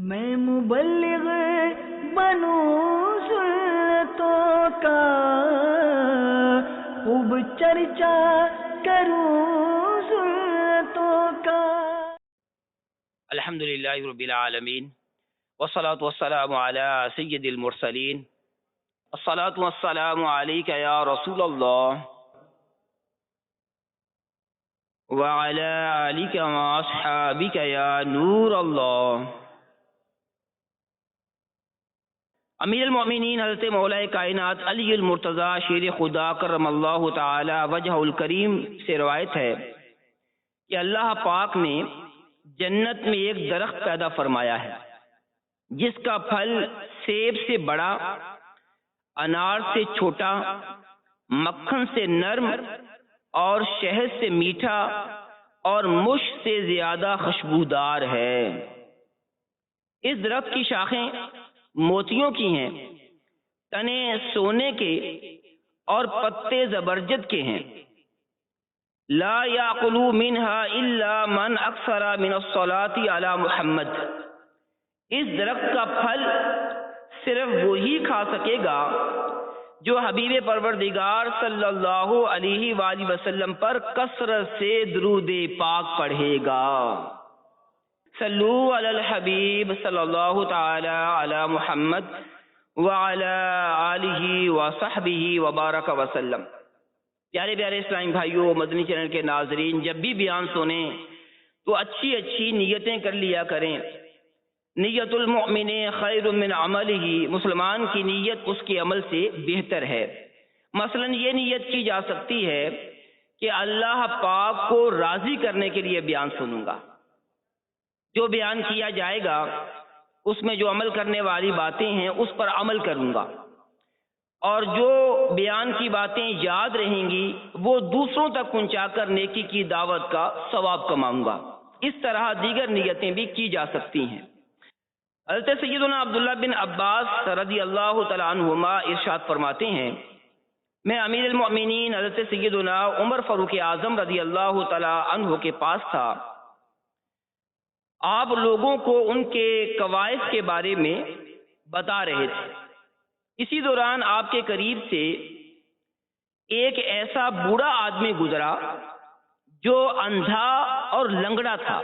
میں مبلغ بنوں سنتوں کا، خوب چرچا کروں سنتوں کا۔ الحمدللہ رب العالمین، والصلاة والسلام علی سید المرسلین، الصلاة والسلام علیک یا رسول اللہ وعلی آلک واصحابک یا نور اللہ۔ امیر المؤمنین حضرت مولا کائنات علی المرتضیٰ شیر خدا کرم اللہ تعالی وجہ الکریم سے روایت ہے کہ اللہ پاک نے جنت میں ایک درخت پیدا فرمایا ہے جس کا پھل سیب سے بڑا، انار سے چھوٹا، مکھن سے نرم اور شہد سے میٹھا اور مشک سے زیادہ خوشبودار ہے۔ اس درخت کی شاخیں موتیوں کی ہیں، تنے سونے کے اور پتے زبرجد کے ہیں۔ لا یاکل منہا الا من اکثر من الصلاۃ علی محمد۔ اس درخت کا پھل صرف وہی کھا سکے گا جو حبیب پروردگار صلی اللہ علیہ وآلہ وسلم پر کثرت سے درود پاک پڑھے گا۔ صلو علی الحبیب صلی اللہ تعالی علی محمد وعلی آلہ وصحبہ وبارک وسلم۔ پیارے پیارے اسلامی بھائیوں، مدنی چینل کے ناظرین، جب بھی بیان سنیں تو اچھی اچھی نیتیں کر لیا کریں۔ نیت المؤمن خیر من عملہ، مسلمان کی نیت اس کے عمل سے بہتر ہے۔ مثلا یہ نیت کی جا سکتی ہے کہ اللہ پاک کو راضی کرنے کے لیے بیان سنوں گا، جو بیان کیا جائے گا اس میں جو عمل کرنے والی باتیں ہیں اس پر عمل کروں گا، اور جو بیان کی باتیں یاد رہیں گی وہ دوسروں تک پہنچا کر نیکی کی دعوت کا ثواب کماؤں گا۔ اس طرح دیگر نیتیں بھی کی جا سکتی ہیں۔ حضرت سیدنا عبداللہ بن عباس رضی اللہ تعالیٰ عنہما ارشاد فرماتے ہیں، میں امیر المؤمنین حضرت سیدنا عمر فاروق اعظم رضی اللہ تعالیٰ عنہ کے پاس تھا۔ آپ لوگوں کو ان کے قواعد کے بارے میں بتا رہے تھے۔ اسی دوران آپ کے قریب سے ایک ایسا بوڑھا آدمی گزرا جو اندھا اور لنگڑا تھا۔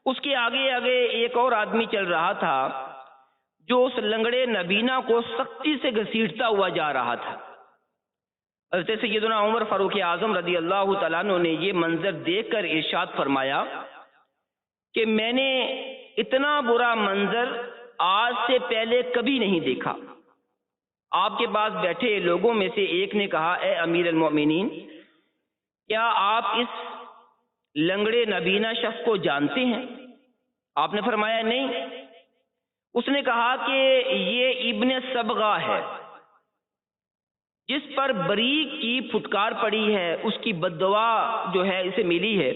اس کے آگے آگے ایک اور آدمی چل رہا تھا جو اس لنگڑے نبینا کو سختی سے گھسیٹتا ہوا جا رہا تھا۔ حضرت سیدنا عمر فاروق اعظم رضی اللہ تعالیٰ عنہ نے یہ منظر دیکھ کر ارشاد فرمایا کہ میں نے اتنا برا منظر آج سے پہلے کبھی نہیں دیکھا۔ آپ کے پاس بیٹھے لوگوں میں سے ایک نے کہا، اے امیر المؤمنین، کیا آپ اس لنگڑے نبینا شخص کو جانتے ہیں؟ آپ نے فرمایا نہیں۔ اس نے کہا کہ یہ ابن صبغہ ہے جس پر بریق کی پھٹکار پڑی ہے، اس کی بددعا جو ہے اسے ملی ہے۔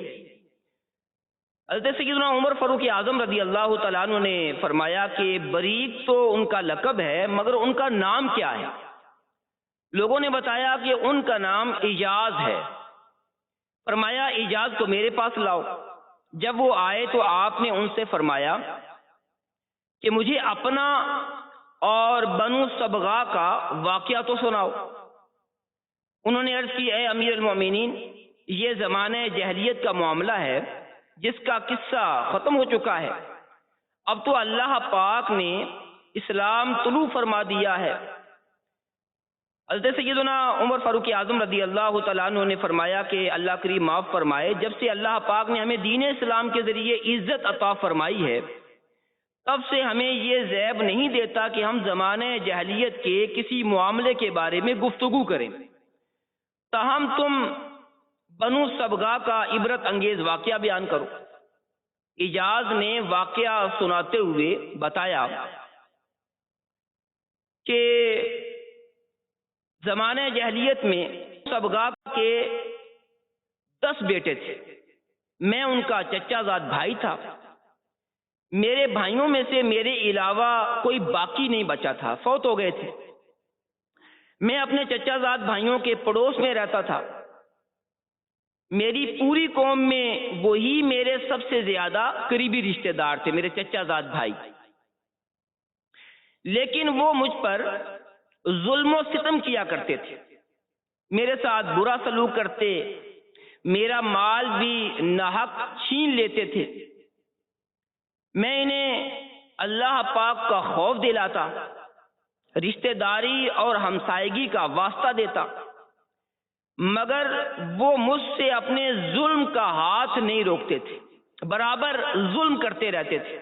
حضرت سیدنا عمر فاروق اعظم رضی اللہ تعالیٰ عنہ نے فرمایا کہ بریق تو ان کا لقب ہے، مگر ان کا نام کیا ہے؟ لوگوں نے بتایا کہ ان کا نام اعجاز ہے۔ فرمایا اعجاز کو میرے پاس لاؤ۔ جب وہ آئے تو آپ نے ان سے فرمایا کہ مجھے اپنا اور بنو صبغہ کا واقعہ تو سناؤ۔ انہوں نے عرض کی، اے امیر المؤمنین، یہ زمانہ جاہلیت کا معاملہ ہے جس کا قصہ ختم ہو چکا ہے۔ اب تو اللہ پاک نے اسلام طلوع فرما دیا ہے۔ حضرت سیدنا عمر فاروق اعظم رضی اللہ تعالیٰ عنہ نے فرمایا کہ اللہ کریم معاف فرمائے، جب سے اللہ پاک نے ہمیں دین اسلام کے ذریعے عزت عطا فرمائی ہے تب سے ہمیں یہ ذیب نہیں دیتا کہ ہم زمانہ جاہلیت کے کسی معاملے کے بارے میں گفتگو کریں۔ تاہم تم بنو صبغہ کا عبرت انگیز واقعہ بیان کرو۔ اعجاز نے واقعہ سناتے ہوئے بتایا کہ زمانہ جاہلیت میں صبغہ کے 10 بیٹے تھے، میں ان کا چچا زاد بھائی تھا۔ میرے بھائیوں میں سے میرے علاوہ کوئی باقی نہیں بچا تھا، فوت ہو گئے تھے۔ میں اپنے چچا زاد بھائیوں کے پڑوس میں رہتا تھا۔ میری پوری قوم میں وہی میرے سب سے زیادہ قریبی رشتہ دار تھے، میرے چچا زاد بھائی، لیکن وہ مجھ پر ظلم و ستم کیا کرتے تھے، میرے ساتھ برا سلوک کرتے، میرا مال بھی ناحق چھین لیتے تھے۔ میں انہیں اللہ پاک کا خوف دلاتا، رشتہ داری اور ہمسائیگی کا واسطہ دیتا، مگر وہ مجھ سے اپنے ظلم کا ہاتھ نہیں روکتے تھے، برابر ظلم کرتے رہتے تھے۔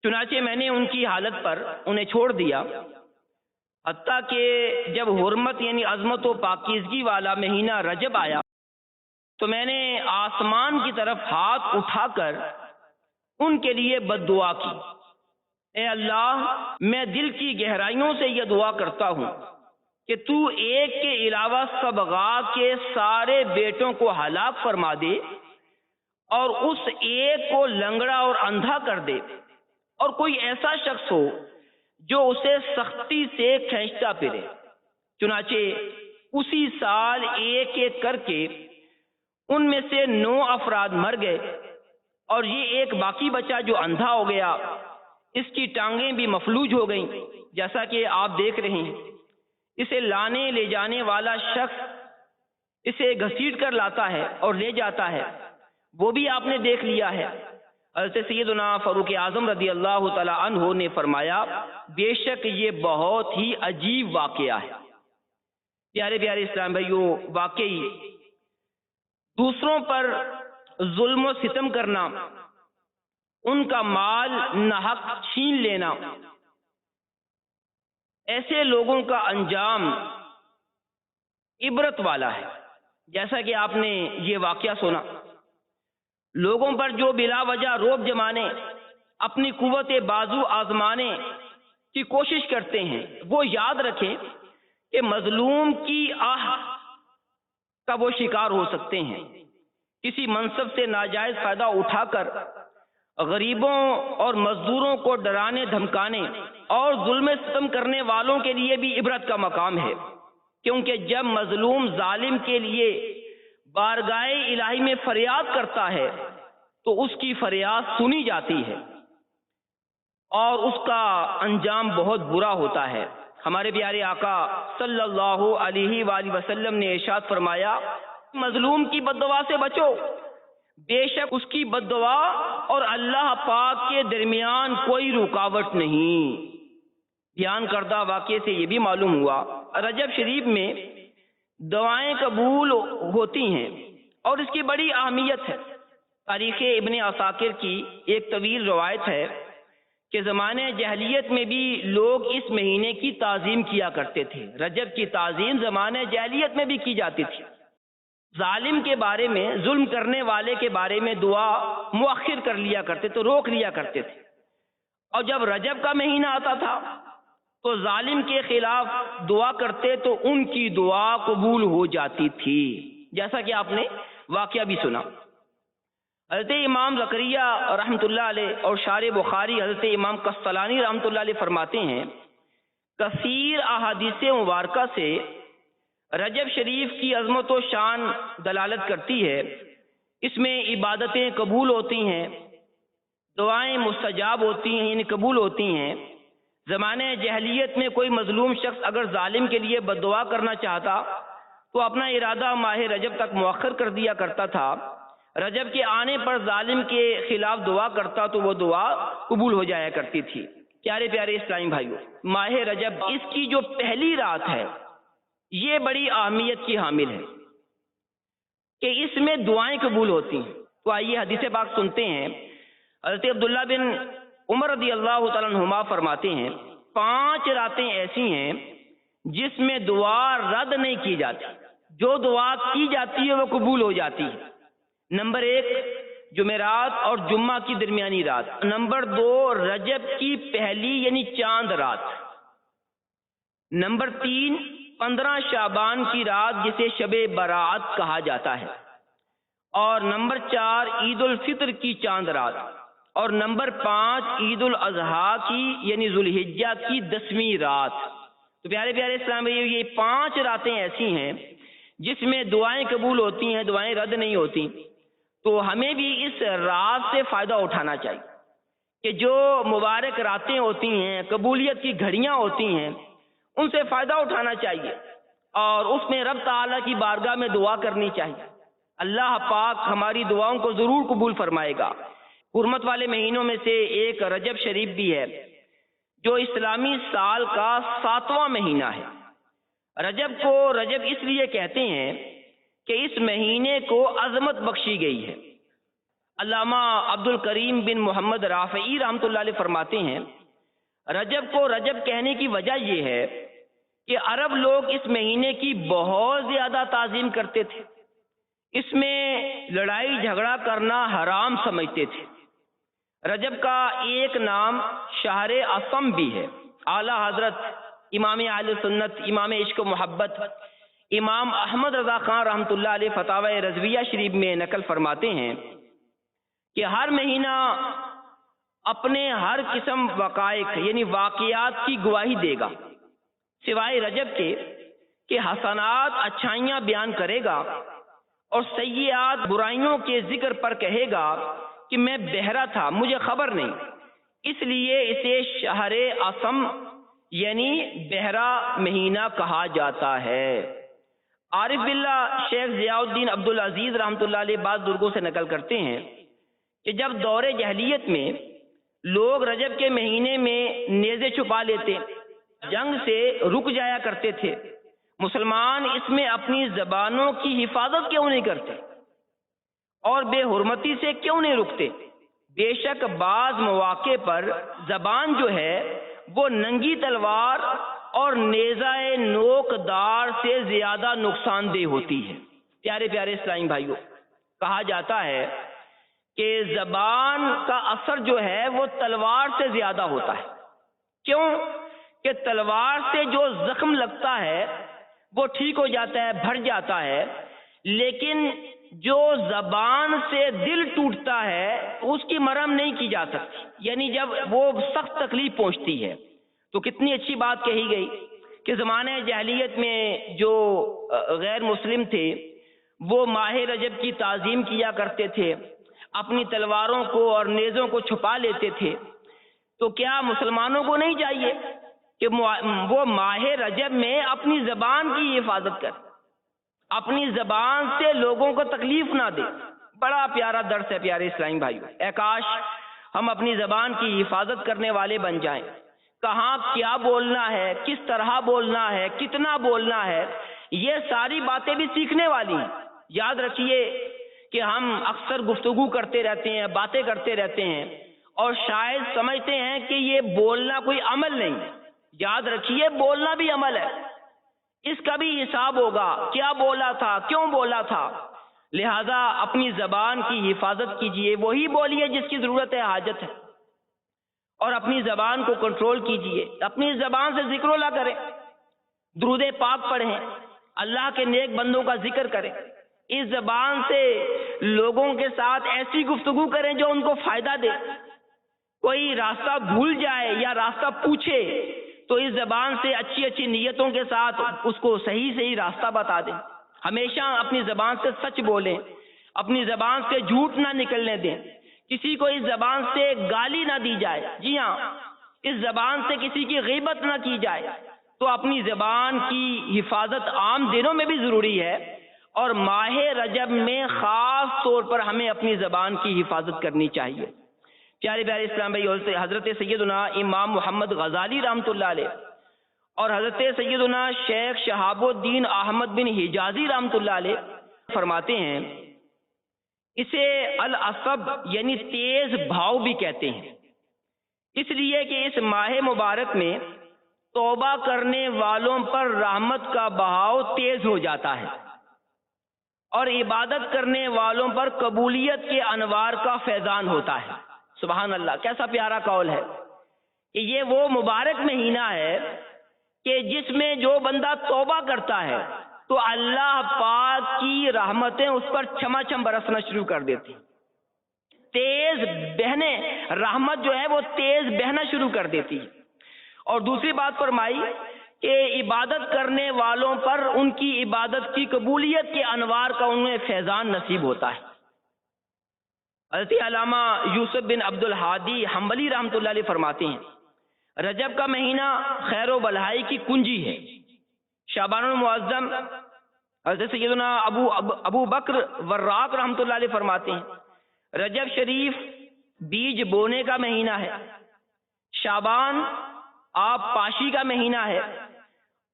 چنانچہ میں نے ان کی حالت پر انہیں چھوڑ دیا، حتیٰ کہ جب حرمت یعنی عظمت و پاکیزگی والا مہینہ رجب آیا تو میں نے آسمان کی طرف ہاتھ اٹھا کر ان کے لیے بد دعا کی، اے اللہ، میں دل کی گہرائیوں سے یہ دعا کرتا ہوں کہ تو ایک کے علاوہ سبغا کے سارے بیٹوں کو ہلاک فرما دے اور اس ایک کو لنگڑا اور اندھا کر دے، اور کوئی ایسا شخص ہو جو اسے سختی سے کھینچتا پھرے۔ چنانچہ اسی سال ایک ایک کر کے ان میں سے 9 افراد مر گئے، اور یہ ایک باقی بچا جو اندھا ہو گیا، اس کی ٹانگیں بھی مفلوج ہو گئیں، جیسا کہ آپ دیکھ رہے ہیں۔ اسے لانے لے جانے والا شخص اسے گھسیٹ کر لاتا ہے اور لے جاتا ہے، وہ بھی آپ نے دیکھ لیا ہے۔ حضرت سیدنا فاروق اعظم رضی اللہ تعالی عنہ نے فرمایا، بے شک یہ بہت ہی عجیب واقعہ ہے۔ پیارے پیارے اسلام بھائیوں، واقعی دوسروں پر ظلم و ستم کرنا، ان کا مال ناحق چھین لینا، ایسے لوگوں کا انجام عبرت والا ہے۔ جیسا کہ آپ نے یہ واقعہ سنا، لوگوں پر جو بلا وجہ روب جمانے، اپنی قوت بازو آزمانے کی کوشش کرتے ہیں، وہ یاد رکھیں کہ مظلوم کی آہ کا وہ شکار ہو سکتے ہیں۔ کسی منصب سے ناجائز فائدہ اٹھا کر غریبوں اور مزدوروں کو ڈرانے دھمکانے اور ظلم ستم کرنے والوں کے لیے بھی عبرت کا مقام ہے، کیونکہ جب مظلوم ظالم کے لیے بارگاہ الہی میں فریاد کرتا ہے تو اس کی فریاد سنی جاتی ہے اور اس کا انجام بہت برا ہوتا ہے۔ ہمارے پیارے آقا صلی اللہ علیہ وآلہ وسلم نے ارشاد فرمایا، مظلوم کی بد دعا سے بچو، بے شک اس کی بد دعا اور اللہ پاک کے درمیان کوئی رکاوٹ نہیں۔ بیان کردہ واقعے سے یہ بھی معلوم ہوا، رجب شریف میں دعائیں قبول ہوتی ہیں اور اس کی بڑی اہمیت ہے۔ تاریخ ابن عساکر کی ایک طویل روایت ہے کہ زمانے جاہلیت میں بھی لوگ اس مہینے کی تعظیم کیا کرتے تھے۔ رجب کی تعظیم زمانے جاہلیت میں بھی کی جاتی تھی۔ ظالم کے بارے میں، ظلم کرنے والے کے بارے میں دعا مؤخر کر لیا کرتے تھے، روک لیا کرتے تھے، اور جب رجب کا مہینہ آتا تھا تو ظالم کے خلاف دعا کرتے تو ان کی دعا قبول ہو جاتی تھی، جیسا کہ آپ نے واقعہ بھی سنا۔ حضرت امام زکریا رحمۃ اللہ علیہ اور شارح بخاری حضرت امام قسطلانی رحمۃ اللہ علیہ فرماتے ہیں، کثیر احادیث مبارکہ سے رجب شریف کی عظمت و شان دلالت کرتی ہے۔ اس میں عبادتیں قبول ہوتی ہیں، دعائیں مستجاب ہوتی ہیں، یعنی قبول ہوتی ہیں۔ زمانے جاہلیت میں کوئی مظلوم شخص اگر ظالم کے لیے بد دعا کرنا چاہتا تو اپنا ارادہ ماہ رجب تک مؤخر کر دیا کرتا تھا۔ رجب کے آنے پر ظالم کے خلاف دعا کرتا تو وہ دعا قبول ہو جایا کرتی تھی۔ پیارے پیارے اسلامی بھائیوں، ماہ رجب اس کی جو پہلی رات ہے یہ بڑی اہمیت کی حامل ہے کہ اس میں دعائیں قبول ہوتی ہیں۔ تو آئیے حدیث پاک سنتے ہیں۔ حضرت عبداللہ بن عمر رضی اللہ تعالیٰ عنہما فرماتے ہیں، 5 راتیں ایسی ہیں جس میں دعا رد نہیں کی جاتی، جو دعا کی جاتی ہے وہ قبول ہو جاتی ہے۔ نمبر 1 جمعرات اور جمعہ کی درمیانی رات، نمبر 2 رجب کی پہلی یعنی چاند رات، نمبر 3 15 شعبان کی رات جسے شب برات کہا جاتا ہے، اور نمبر 4 عید الفطر کی چاند رات، اور نمبر 5 عید الاضحیٰ کی یعنی ذوالحجہ کی 10ویں رات۔ تو پیارے پیارے اسلام بھائیو، یہ 5 راتیں ایسی ہیں جس میں دعائیں قبول ہوتی ہیں، دعائیں رد نہیں ہوتی، تو ہمیں بھی اس رات سے فائدہ اٹھانا چاہیے کہ جو مبارک راتیں ہوتی ہیں، قبولیت کی گھڑیاں ہوتی ہیں، ان سے فائدہ اٹھانا چاہیے اور اس میں رب تعالیٰ کی بارگاہ میں دعا کرنی چاہیے۔ اللہ پاک ہماری دعاؤں کو ضرور قبول فرمائے گا۔ حرمت والے مہینوں میں سے ایک رجب شریف بھی ہے، جو اسلامی سال کا 7واں مہینہ ہے۔ رجب کو رجب اس لیے کہتے ہیں کہ اس مہینے کو عظمت بخشی گئی ہے۔ علامہ عبد الکریم بن محمد رافعی رحمۃ اللہ علیہ فرماتے ہیں، رجب کو رجب کہنے کی وجہ یہ ہے کہ عرب لوگ اس مہینے کی بہت زیادہ تعظیم کرتے تھے، اس میں لڑائی جھگڑا کرنا حرام سمجھتے تھے۔ رجب کا ایک نام شہر اصم بھی ہے۔ اعلیٰ حضرت امام اہل سنت، امام عشق و محبت، امام احمد رضا خان رحمۃ اللہ علیہ فتاوی رضویہ شریف میں نقل فرماتے ہیں کہ ہر مہینہ اپنے ہر قسم وقائق یعنی واقعات کی گواہی دے گا، سوائے رجب کے کہ حسنات اچھائیاں بیان کرے گا اور سیئات برائیوں کے ذکر پر کہے گا کہ میں بہرا تھا، مجھے خبر نہیں، اس لیے اسے شہر اصم یعنی بہرا مہینہ کہا جاتا ہے۔ عارف باللہ شیخ ضیاء الدین عبدالعزیز رحمۃ اللہ علیہ بعض بزرگوں سے نقل کرتے ہیں کہ جب دور جاہلیت میں لوگ رجب کے مہینے میں نیزے چھپا لیتے، جنگ سے رک جایا کرتے تھے، مسلمان اس میں اپنی زبانوں کی حفاظت کیوں نہیں کرتے اور بے حرمتی سے کیوں نہیں رکتے؟ بے شک بعض مواقع پر زبان جو ہے وہ ننگی تلوار اور نیزہ نوک دار سے زیادہ نقصان دہ ہوتی ہے۔ پیارے پیارے اسلامی بھائیوں، کہا جاتا ہے کہ زبان کا اثر جو ہے وہ تلوار سے زیادہ ہوتا ہے۔ کیوں؟ کہ تلوار سے جو زخم لگتا ہے وہ ٹھیک ہو جاتا ہے، بھر جاتا ہے، لیکن جو زبان سے دل ٹوٹتا ہے اس کی مرہم نہیں کی جا سکتی، یعنی جب وہ سخت تکلیف پہنچتی ہے۔ تو کتنی اچھی بات کہی گئی کہ زمانے جاہلیت میں جو غیر مسلم تھے وہ ماہ رجب کی تعظیم کیا کرتے تھے، اپنی تلواروں کو اور نیزوں کو چھپا لیتے تھے، تو کیا مسلمانوں کو نہیں چاہیے کہ وہ ماہ رجب میں اپنی زبان کی حفاظت کریں، اپنی زبان سے لوگوں کو تکلیف نہ دے؟ بڑا پیارا درس ہے پیارے اسلامی بھائیوں۔ اے کاش ہم اپنی زبان کی حفاظت کرنے والے بن جائیں۔ کہاں کیا بولنا ہے، کس طرح بولنا ہے، کتنا بولنا ہے، یہ ساری باتیں بھی سیکھنے والی ہیں۔ یاد رکھیے کہ ہم اکثر گفتگو کرتے رہتے ہیں، باتیں کرتے رہتے ہیں اور شاید سمجھتے ہیں کہ یہ بولنا کوئی عمل نہیں۔ یاد رکھیے بولنا بھی عمل ہے، اس کا بھی حساب ہوگا، کیا بولا تھا، کیوں بولا تھا۔ لہذا اپنی زبان کی حفاظت کیجئے، وہی بولیے جس کی ضرورت ہے، حاجت ہے، اور اپنی زبان کو کنٹرول کیجئے۔ اپنی زبان سے ذکر اللہ کریں، درود پاک پڑھیں، اللہ کے نیک بندوں کا ذکر کریں، اس زبان سے لوگوں کے ساتھ ایسی گفتگو کریں جو ان کو فائدہ دے۔ کوئی راستہ بھول جائے یا راستہ پوچھے تو اس زبان سے اچھی اچھی نیتوں کے ساتھ اس کو صحیح راستہ بتا دیں۔ ہمیشہ اپنی زبان سے سچ بولیں، اپنی زبان سے جھوٹ نہ نکلنے دیں، کسی کو اس زبان سے گالی نہ دی جائے، جی ہاں، اس زبان سے کسی کی غیبت نہ کی جائے۔ تو اپنی زبان کی حفاظت عام دنوں میں بھی ضروری ہے، اور ماہ رجب میں خاص طور پر ہمیں اپنی زبان کی حفاظت کرنی چاہیے۔ پیارے پیارے اسلام بھائی، حضرت سیدنا امام محمد غزالی رحمۃ اللہ علیہ اور حضرت سیدنا شیخ شہاب الدین احمد بن حجازی رحمۃ اللہ علیہ فرماتے ہیں، اسے العصب یعنی تیز بھاؤ بھی کہتے ہیں، اس لیے کہ اس ماہ مبارک میں توبہ کرنے والوں پر رحمت کا بہاؤ تیز ہو جاتا ہے اور عبادت کرنے والوں پر قبولیت کے انوار کا فیضان ہوتا ہے۔ سبحان اللہ، کیسا پیارا قول ہے کہ یہ وہ مبارک مہینہ ہے کہ جس میں جو بندہ توبہ کرتا ہے تو اللہ پاک کی رحمتیں اس پر چھما چھم برسنا شروع کر دیتی، تیز بہنے، رحمت جو ہے وہ تیز بہنا شروع کر دیتی۔ اور دوسری بات فرمائی کہ عبادت کرنے والوں پر ان کی عبادت کی قبولیت کے انوار کا انہیں فیضان نصیب ہوتا ہے۔ حضرت علامہ یوسف بن عبد الحادی حنبلی رحمۃ اللہ علیہ فرماتے ہیں رجب کا مہینہ خیر و بھلائی کی کنجی ہے۔ شعبان المعظم حضرت سیدنا ابو بکر وراق رحمۃ اللہ علیہ فرماتے ہیں رجب شریف بیج بونے کا مہینہ ہے، شعبان آب پاشی کا مہینہ ہے،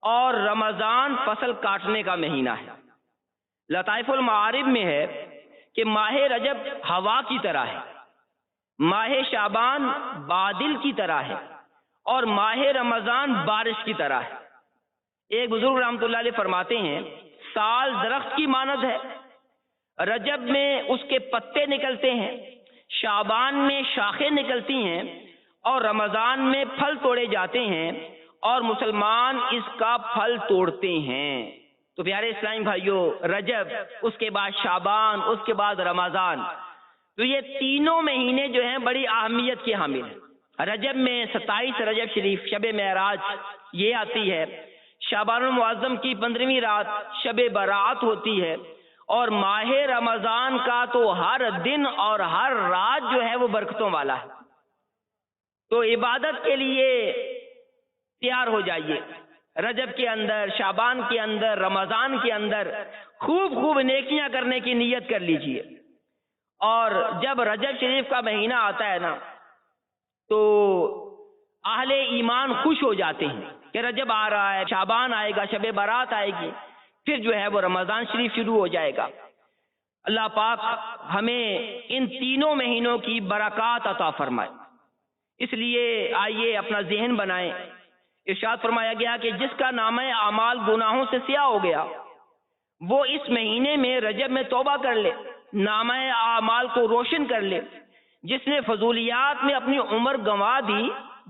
اور رمضان فصل کاٹنے کا مہینہ ہے۔ لطائف المعارف میں ہے کہ ماہ رجب ہوا کی طرح ہے، ماہ شعبان بادل کی طرح ہے، اور ماہ رمضان بارش کی طرح ہے۔ ایک بزرگ رحمۃ اللہ علیہ فرماتے ہیں سال درخت کی مانند ہے، رجب میں اس کے پتے نکلتے ہیں، شعبان میں شاخیں نکلتی ہیں، اور رمضان میں پھل توڑے جاتے ہیں، اور مسلمان اس کا پھل توڑتے ہیں۔ تو پیارے اسلامی بھائیوں، رجب، اس کے بعد شعبان، اس کے بعد رمضان، تو یہ تینوں مہینے جو ہیں بڑی اہمیت کے حامل ہیں۔ رجب میں 27 رجب شریف شب معراج یہ آتی ہے، شعبان المعظم کی 15ویں رات شب برات ہوتی ہے، اور ماہ رمضان کا تو ہر دن اور ہر رات جو ہے وہ برکتوں والا ہے۔ تو عبادت کے لیے تیار ہو جائیے، رجب کے اندر، شعبان کے اندر، رمضان کے اندر خوب خوب نیکیاں کرنے کی نیت کر لیجئے۔ اور جب رجب شریف کا مہینہ آتا ہے نا تو اہل ایمان خوش ہو جاتے ہیں کہ رجب آ رہا ہے، شعبان آئے گا، شب برات آئے گی، پھر جو ہے وہ رمضان شریف شروع ہو جائے گا۔ اللہ پاک ہمیں ان تینوں مہینوں کی برکات عطا فرمائے۔ اس لیے آئیے اپنا ذہن بنائیں۔ ارشاد فرمایا گیا کہ جس کا نامہ اعمال گناہوں سے سیاہ ہو گیا وہ اس مہینے میں رجب میں توبہ کر لے، نامہ اعمال کو روشن کر لے۔ جس نے فضولیات میں اپنی عمر گنوا دی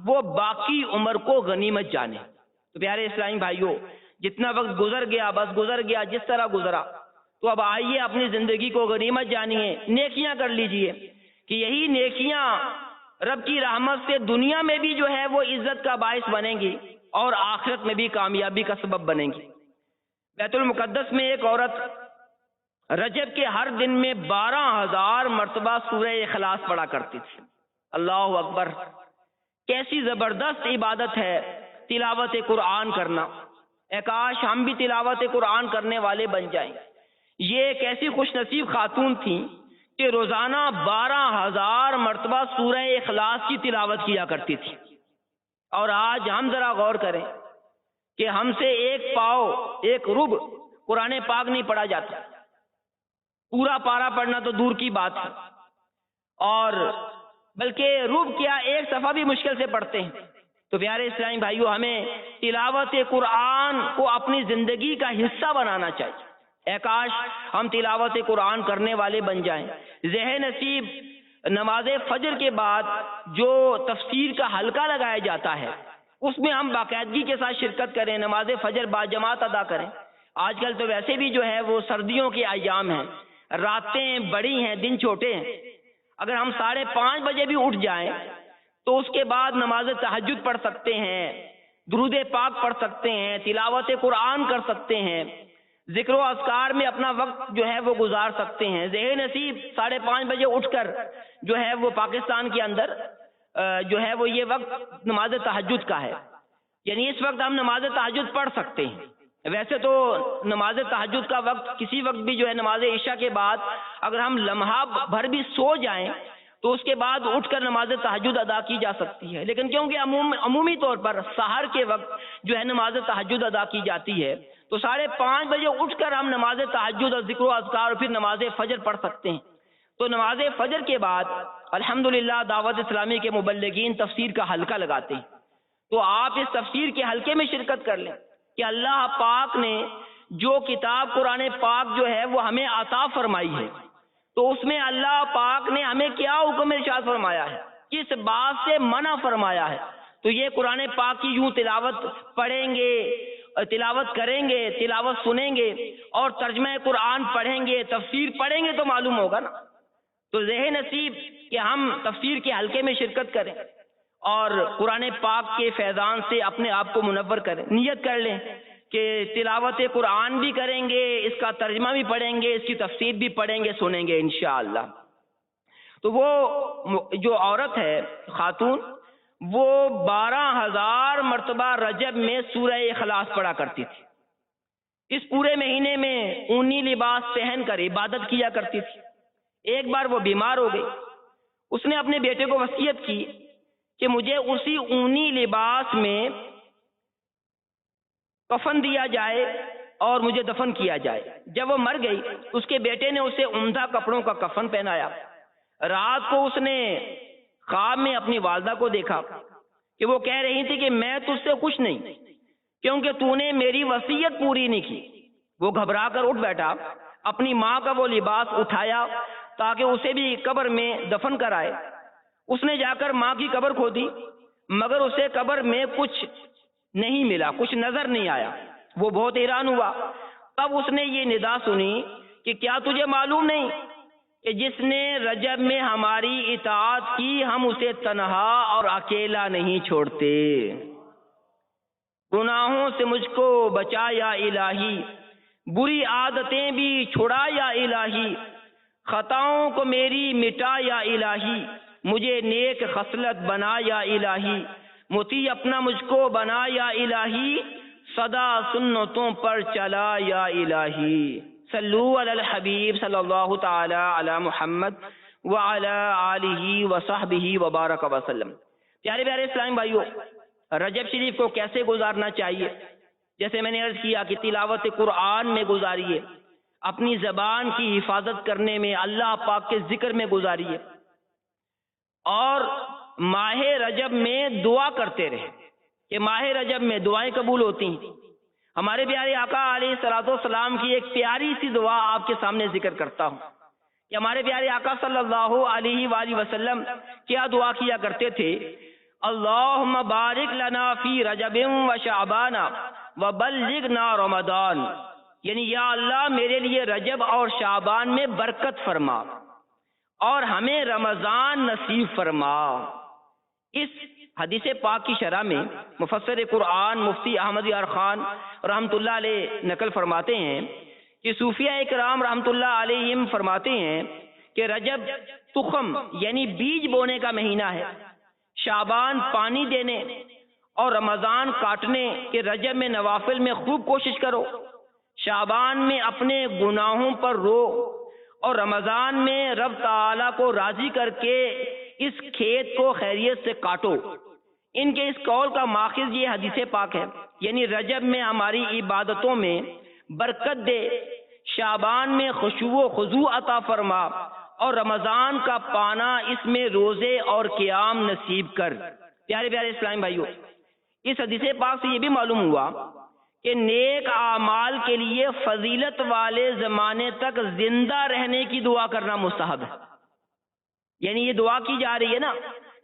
وہ باقی عمر کو غنیمت جانے۔ تو پیارے اسلامی بھائیوں، جتنا وقت گزر گیا بس گزر گیا، جس طرح گزرا، تو اب آئیے اپنی زندگی کو غنیمت جانیے، نیکیاں کر لیجئے کہ یہی نیکیاں رب کی رحمت سے دنیا میں بھی جو ہے وہ عزت کا باعث بنیں گی اور آخرت میں بھی کامیابی کا سبب بنیں گی۔ بیت المقدس میں ایک عورت رجب کے ہر دن میں 12,000 مرتبہ سورہ اخلاص پڑھا کرتی تھی۔ اللہ اکبر! کیسی زبردست عبادت ہے تلاوت قرآن کرنا۔ اے کاش ہم بھی تلاوت قرآن کرنے والے بن جائیں۔ یہ ایک ایسی خوش نصیب خاتون تھیں کہ روزانہ 12,000 مرتبہ سورہ اخلاص کی تلاوت کیا کرتی تھی۔ اور آج ہم ذرا غور کریں کہ ہم سے ایک پاؤ، ایک رب قرآن پاک نہیں پڑھا جاتا، پورا پارا پڑھنا تو دور کی بات ہے، اور بلکہ رب کیا ایک صفحہ بھی مشکل سے پڑھتے ہیں۔ تو پیارے اسلامی بھائیوں، ہمیں تلاوت قرآن کو اپنی زندگی کا حصہ بنانا چاہیے۔ اے کاش ہم تلاوت قرآن کرنے والے بن جائیں۔ ذہن نصیب نماز فجر کے بعد جو تفسیر کا حلقہ لگایا جاتا ہے اس میں ہم باقاعدگی کے ساتھ شرکت کریں، نماز فجر باجماعت ادا کریں۔ آج کل تو ویسے بھی جو ہے وہ سردیوں کے ایام ہیں، راتیں بڑی ہیں، دن چھوٹے ہیں۔ اگر ہم 5:30 بجے بھی اٹھ جائیں تو اس کے بعد نماز تہجد پڑھ سکتے ہیں، درود پاک پڑھ سکتے ہیں، تلاوت قرآن کر سکتے ہیں، ذکر و اذکار میں اپنا وقت جو ہے وہ گزار سکتے ہیں۔ ذہن نصیب 5:30 بجے اٹھ کر جو ہے وہ پاکستان کے اندر جو ہے وہ یہ وقت نماز تہجد کا ہے، یعنی اس وقت ہم نماز تہجد پڑھ سکتے ہیں۔ ویسے تو نماز تہجد کا وقت کسی وقت بھی جو ہے نماز عشاء کے بعد اگر ہم لمحہ بھر بھی سو جائیں تو اس کے بعد اٹھ کر نماز تہجد ادا کی جا سکتی ہے، لیکن کیونکہ عمومی طور پر سحر کے وقت جو ہے نماز تہجد ادا کی جاتی ہے تو 5:30 بجے اٹھ کر ہم نماز تہجد اور ذکر و اذکار اور پھر نماز فجر پڑھ سکتے ہیں۔ تو نماز فجر کے بعد الحمدللہ دعوت اسلامی کے مبلغین تفسیر کا حلقہ لگاتے ہیں، تو آپ اس تفسیر کے حلقے میں شرکت کر لیں کہ اللہ پاک نے جو کتاب قرآن پاک جو ہے وہ ہمیں عطا فرمائی ہے تو اس میں اللہ پاک نے ہمیں کیا حکم ارشاد فرمایا ہے، کس بات سے منع فرمایا ہے۔ تو یہ قرآن پاک کی یوں تلاوت پڑھیں گے، تلاوت کریں گے، تلاوت سنیں گے اور ترجمہ قرآن پڑھیں گے، تفسیر پڑھیں گے تو معلوم ہوگا نا۔ تو ذہن نصیب کہ ہم تفسیر کے حلقے میں شرکت کریں اور قرآن پاک کے فیضان سے اپنے آپ کو منور کریں، نیت کر لیں کہ تلاوت قرآن بھی کریں گے، اس کا ترجمہ بھی پڑھیں گے، اس کی تفسیر بھی پڑھیں گے، سنیں گے انشاءاللہ۔ تو وہ جو عورت ہے، خاتون، وہ 12,000 مرتبہ رجب میں سورہ اخلاص پڑھا کرتی تھی۔ اس پورے مہینے میں اونی لباس پہن کر عبادت کیا کرتی تھی۔ ایک بار وہ بیمار ہو گئی، اس نے اپنے بیٹے کو وصیت کی کہ مجھے اسی اونی لباس میں کفن دیا جائے اور مجھے دفن کیا جائے۔ جب وہ مر گئی، اس کے بیٹے نے اسے عمدہ کپڑوں کا کفن پہنایا۔ رات کو اس نے خواب میں اپنی والدہ کو دیکھا کہ وہ کہہ رہی تھی کہ میں تجھ سے خوش نہیں کیونکہ تو نے میری وصیت پوری نہیں کی۔ وہ گھبرا کر اٹھ بیٹھا، اپنی ماں کا وہ لباس اٹھایا تاکہ اسے بھی قبر میں دفن کرائے۔ اس نے جا کر ماں کی قبر کھودی، مگر اسے قبر میں کچھ نہیں ملا، کچھ نظر نہیں آیا۔ وہ بہت حیران ہوا۔ تب اس نے یہ ندا سنی کہ کیا تجھے معلوم نہیں کہ جس نے رجب میں ہماری اطاعت کی، ہم اسے تنہا اور اکیلا نہیں چھوڑتے۔ گناہوں سے مجھ کو بچا یا الہی، بری عادتیں بھی چھڑا یا الہی، خطاؤں کو میری مٹا یا الہی، مجھے نیک خصلت بنا یا الہی، مطیع اپنا مجھ کو بنا یا الہی، سدا سنتوں پر چلا یا الہی۔ صلو علی الحبیب صلی اللہ تعالی علی محمد وعلی آلہ وصحبہ وبارک وسلم۔ پیارے پیارے اسلامی بھائیوں، رجب شریف کو کیسے گزارنا چاہیے؟ جیسے میں نے عرض کیا کہ تلاوت قرآن میں گزاریے، اپنی زبان کی حفاظت کرنے میں، اللہ پاک کے ذکر میں گزاریے، اور ماہ رجب میں دعا کرتے رہے کہ ماہ رجب میں دعائیں قبول ہوتی ہیں۔ ہمارے پیارے آقا علیہ الصلوۃ والسلام کی ایک پیاری سی دعا آپ کے سامنے ذکر کرتا ہوں کہ ہمارے پیارے آقا صلی اللہ علیہ وآلہ وسلم کیا دعا کیا کرتے تھے؟ اللہم بارک لنا فی رجب و شعبان و بلغنا رمضان، یعنی یا اللہ میرے لیے رجب اور شعبان میں برکت فرما اور ہمیں رمضان نصیب فرما۔ اس حدیث پاک کی شرح میں مفسر قرآن مفتی احمد یار خان رحمۃ اللہ علیہ نقل فرماتے ہیں کہ صوفیہ اکرام رحمۃ اللہ علیہم فرماتے ہیں کہ رجب تخم یعنی بیج بونے کا مہینہ ہے، شعبان پانی دینے اور رمضان کاٹنے کے رجب میں نوافل میں خوب کوشش کرو، شعبان میں اپنے گناہوں پر رو اور رمضان میں رب تعالیٰ کو راضی کر کے اس کھیت کو خیریت سے کاٹو۔ ان کے اس قول کا ماخذ یہ حدیث پاک ہے، یعنی رجب میں ہماری عبادتوں میں برکت دے، شعبان میں خشوع و خضوع عطا فرما اور رمضان کا پانا اس میں روزے اور قیام نصیب کر۔ پیارے پیارے اسلامی بھائیوں، اس حدیث پاک سے یہ بھی معلوم ہوا کہ نیک اعمال کے لیے فضیلت والے زمانے تک زندہ رہنے کی دعا کرنا مستحب ہے۔ یعنی یہ دعا کی جا رہی ہے نا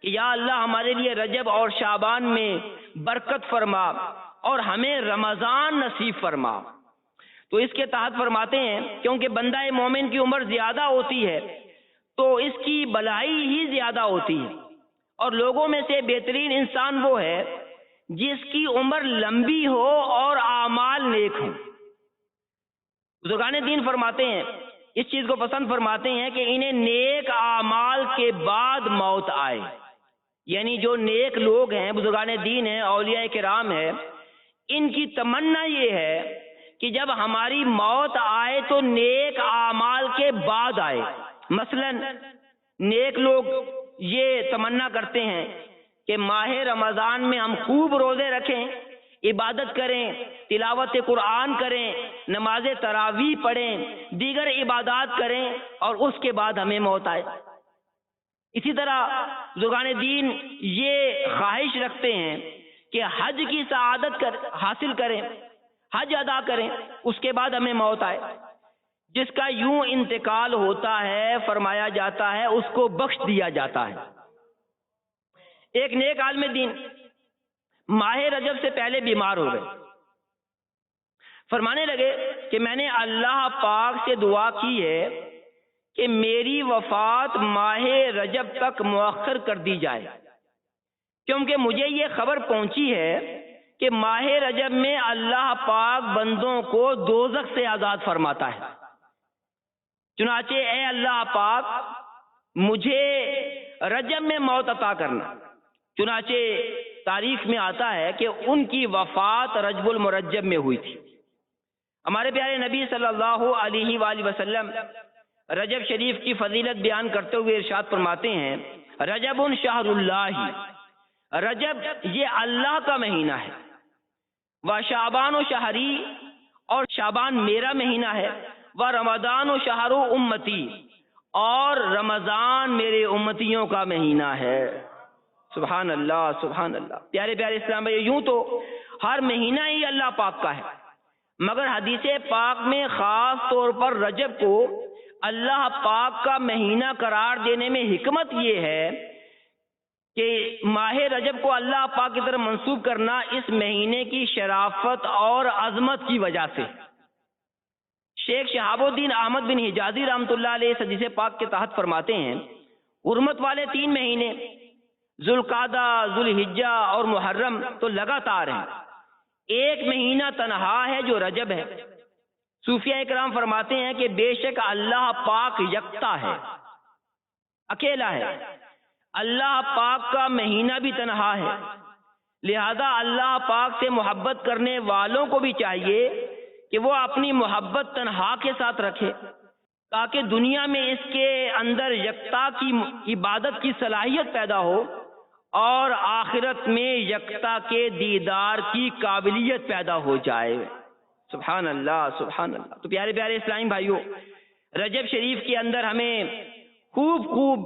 کہ یا اللہ ہمارے لیے رجب اور شعبان میں برکت فرما اور ہمیں رمضان نصیب فرما۔ تو اس کے تحت فرماتے ہیں کیونکہ بندہ مومن کی عمر زیادہ ہوتی ہے تو اس کی بلائی ہی زیادہ ہوتی ہے، اور لوگوں میں سے بہترین انسان وہ ہے جس کی عمر لمبی ہو اور اعمال نیک ہوں۔ بزرگان دین فرماتے ہیں، اس چیز کو پسند فرماتے ہیں کہ انہیں نیک اعمال کے بعد موت آئے، یعنی جو نیک لوگ ہیں، بزرگان دین ہیں، اولیاء کرام ہیں، ان کی تمنا یہ ہے کہ جب ہماری موت آئے تو نیک اعمال کے بعد آئے۔ مثلا نیک لوگ یہ تمنا کرتے ہیں کہ ماہ رمضان میں ہم خوب روزے رکھیں، عبادت کریں، تلاوت قرآن کریں، نماز تراویح پڑھیں، دیگر عبادات کریں اور اس کے بعد ہمیں موت آئے۔ اسی طرح بزرگان دین یہ خواہش رکھتے ہیں کہ حج کی سعادت حاصل کریں، حج ادا کریں، اس کے بعد ہمیں موت آئے۔ جس کا یوں انتقال ہوتا ہے، فرمایا جاتا ہے، اس کو بخش دیا جاتا ہے۔ ایک نیک عالم دین ماہ رجب سے پہلے بیمار ہو گئے، فرمانے لگے کہ میں نے اللہ پاک سے دعا کی ہے کہ میری وفات ماہ رجب تک مؤخر کر دی جائے، کیونکہ مجھے یہ خبر پہنچی ہے کہ ماہ رجب میں اللہ پاک بندوں کو دوزخ سے آزاد فرماتا ہے۔ چنانچہ اے اللہ پاک مجھے رجب میں موت عطا کرنا۔ چنانچہ تاریخ میں آتا ہے کہ ان کی وفات رجب المرجب میں ہوئی تھی۔ ہمارے پیارے نبی صلی اللہ علیہ وآلہ وسلم رجب شریف کی فضیلت بیان کرتے ہوئے ارشاد فرماتے ہیں، رجب شہر اللہ، رجب یہ اللہ کا مہینہ ہے، وشعبان و شہری، اور شعبان میرا مہینہ ہے، ورمضان و شہر امتی، اور رمضان میرے امتیوں کا مہینہ ہے۔ سبحان اللہ، سبحان اللہ۔ پیارے پیارے اسلام بھائی، یوں تو ہر مہینہ ہی اللہ پاک کا ہے، مگر حدیث پاک میں خاص طور پر رجب کو اللہ پاک کا مہینہ قرار دینے میں حکمت یہ ہے کہ ماہ رجب کو اللہ پاک کی طرف منسوب کرنا اس مہینے کی شرافت اور عظمت کی وجہ سے۔ شیخ شہاب الدین احمد بن حجازی رحمۃ اللہ علیہ اس حدیث پاک کے تحت فرماتے ہیں، حرمت والے 3 مہینے ذوالقعدہ، ذوالحجہ اور محرم تو لگاتار ہیں، ایک مہینہ تنہا ہے جو رجب ہے۔ صوفیہ اکرام فرماتے ہیں کہ بے شک اللہ پاک یکتا ہے، اکیلا ہے، اللہ پاک کا مہینہ بھی تنہا ہے، لہذا اللہ پاک سے محبت کرنے والوں کو بھی چاہیے کہ وہ اپنی محبت تنہا کے ساتھ رکھے، تاکہ دنیا میں اس کے اندر یکتا کی عبادت کی صلاحیت پیدا ہو اور آخرت میں یکتا کے دیدار کی قابلیت پیدا ہو جائے۔ سبحان اللہ، سبحان اللہ۔ تو پیارے پیارے اسلامی بھائیوں، رجب شریف کے اندر ہمیں خوب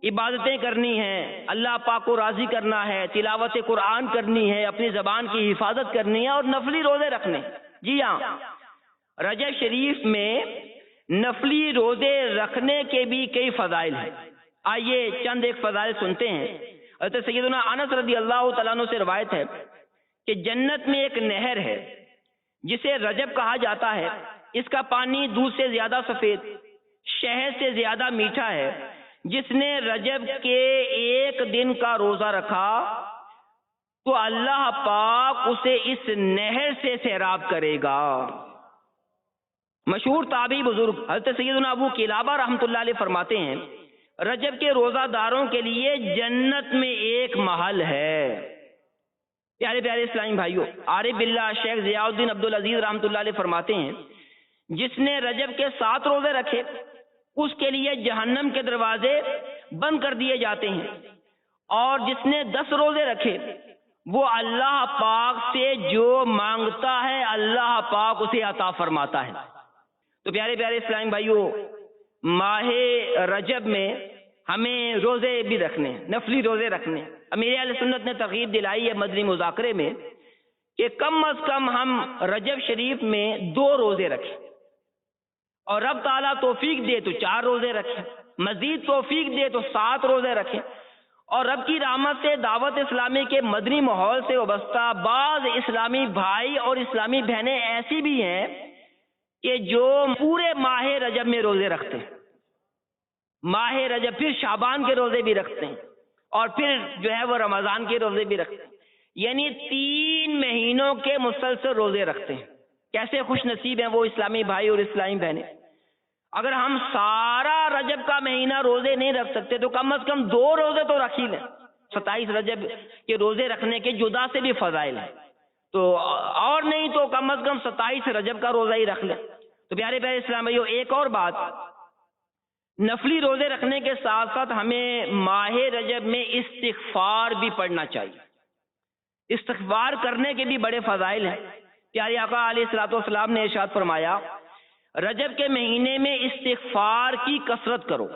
عبادتیں کرنی ہیں، اللہ پاک کو راضی کرنا ہے، تلاوت قرآن کرنی ہے، اپنی زبان کی حفاظت کرنی ہے اور نفلی روزے رکھنے۔ جی ہاں، رجب شریف میں نفلی روزے رکھنے کے بھی کئی فضائل ہیں۔ آئیے چند ایک فضائل سنتے ہیں۔ حضرت سیدنا انس رضی اللہ تعالیٰ عنہ سے روایت ہے کہ جنت میں ایک نہر ہے جسے رجب کہا جاتا ہے، اس کا پانی دودھ سے زیادہ سفید، شہد سے زیادہ میٹھا ہے۔ جس نے رجب کے ایک دن کا روزہ رکھا تو اللہ پاک اسے اس نہر سے سیراب کرے گا۔ مشہور تابعی بزرگ حضرت سیدنا ابو قلابہ رحمۃ اللہ علیہ فرماتے ہیں، رجب کے روزہ داروں کے لیے جنت میں ایک محل ہے۔ پیارے پیارے اسلامی بھائیوں، عارف باللہ شیخ ضیاء الدین عبدالعزیز رحمۃ اللہ علیہ فرماتے ہیں، جس نے رجب کے 7 روزے رکھے اس کے لیے جہنم کے دروازے بند کر دیے جاتے ہیں، اور جس نے 10 روزے رکھے وہ اللہ پاک سے جو مانگتا ہے اللہ پاک اسے عطا فرماتا ہے۔ تو پیارے پیارے اسلامی بھائیوں، ماہ رجب میں ہمیں روزے بھی رکھنے ہیں، نفلی روزے رکھنے ہیں۔ امیر اہل سنت نے ترغیب دلائی ہے مدنی مذاکرے میں کہ کم از کم ہم رجب شریف میں 2 روزے رکھیں، اور رب تعالیٰ توفیق دے تو 4 روزے رکھیں، مزید توفیق دے تو 7 روزے رکھیں، اور رب کی رحمت سے دعوت اسلامی کے مدنی ماحول سے وابستہ بعض اسلامی بھائی اور اسلامی بہنیں ایسی بھی ہیں کہ جو پورے ماہ رجب میں روزے رکھتے ہیں، ماہ رجب پھر شعبان کے روزے بھی رکھتے ہیں، اور پھر جو ہے وہ رمضان کے روزے بھی رکھتے ہیں، یعنی 3 مہینوں کے مسلسل روزے رکھتے ہیں۔ کیسے خوش نصیب ہیں وہ اسلامی بھائی اور اسلامی بہنیں۔ اگر ہم سارا رجب کا مہینہ روزے نہیں رکھ سکتے تو کم از کم 2 روزے تو رکھ ہی لیں۔ 27 رجب کے روزے رکھنے کے جدا سے بھی فضائل ہیں، تو اور نہیں تو کم از کم 27 رجب کا روزہ ہی رکھ لیں۔ تو پیارے پیارے اسلام بھائیو، ایک اور بات، نفلی روزے رکھنے کے ساتھ ساتھ ہمیں ماہ رجب میں استغفار بھی پڑھنا چاہیے۔ استغفار کرنے کے بھی بڑے فضائل ہیں۔ پیارے آقا علیہ الصلوۃ والسلام نے ارشاد فرمایا، رجب کے مہینے میں استغفار کی کثرت کرو،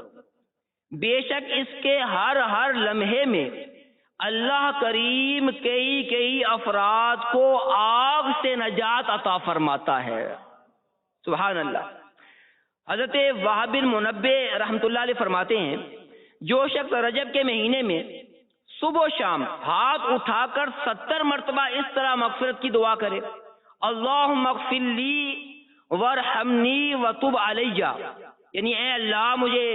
بے شک اس کے ہر لمحے میں اللہ کریم کئی افراد کو آگ سے نجات عطا فرماتا ہے۔ سبحان اللہ۔ حضرت وہب بن منبہ رحمۃ اللہ علیہ فرماتے ہیں، جو شخص رجب کے مہینے میں صبح و شام ہاتھ اٹھا کر 70 مرتبہ اس طرح مغفرت کی دعا کرے، اللہم اغفر لی وارحمنی وتب علیہ، یعنی اے اللہ مجھے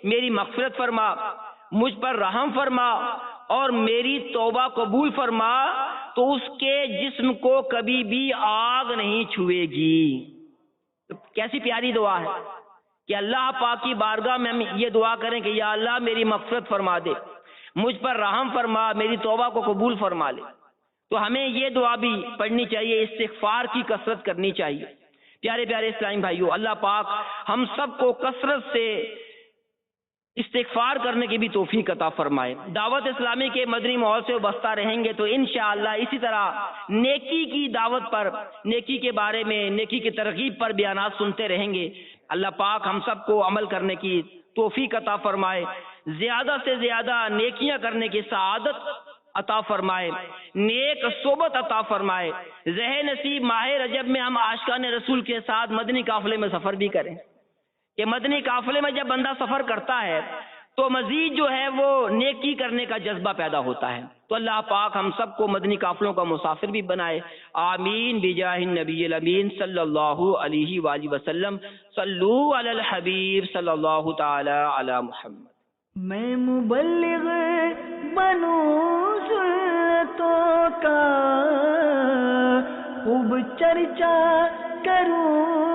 میری مغفرت فرما، مجھ پر رحم فرما اور میری توبہ قبول فرما تو اس کے جسم کو کبھی بھی آگ نہیں چھوئے گی۔ تو کیسی پیاری دعا ہے کہ اللہ پاک کی بارگاہ میں ہم یہ دعا کریں کہ یا اللہ میری مغفرت فرما دے، مجھ پر رحم فرما، میری توبہ کو قبول فرما لے۔ تو ہمیں یہ دعا بھی پڑھنی چاہیے، استغفار کی کثرت کرنی چاہیے۔ پیارے پیارے اسلامی بھائیو، اللہ پاک ہم سب کو کثرت سے استغفار کرنے کی بھی توفیق عطا فرمائے۔ دعوت اسلامی کے مدنی ماحول سے وابستہ رہیں گے تو انشاءاللہ اسی طرح نیکی کی دعوت پر، نیکی کے بارے میں، نیکی کی ترغیب پر بیانات سنتے رہیں گے۔ اللہ پاک ہم سب کو عمل کرنے کی توفیق عطا فرمائے، زیادہ سے زیادہ نیکیاں کرنے کی سعادت عطا فرمائے، نیک صحبت عطا فرمائے۔ رہے نصیب ماہ رجب میں ہم عاشقان رسول کے ساتھ مدنی قافلے میں سفر بھی کریں کہ مدنی قافلے میں جب بندہ سفر کرتا ہے تو مزید جو ہے وہ نیکی کرنے کا جذبہ پیدا ہوتا ہے۔ تو اللہ پاک ہم سب کو مدنی قافلوں کا مسافر بھی بنائے، آمین بجاہ النبی الامین صلی اللہ علیہ وآلہ وسلم۔ صلو علی الحبیب صلی اللہ تعالی علی محمد۔ میں مبلغ بنوں سنتوں کا، خوب چرچا کروں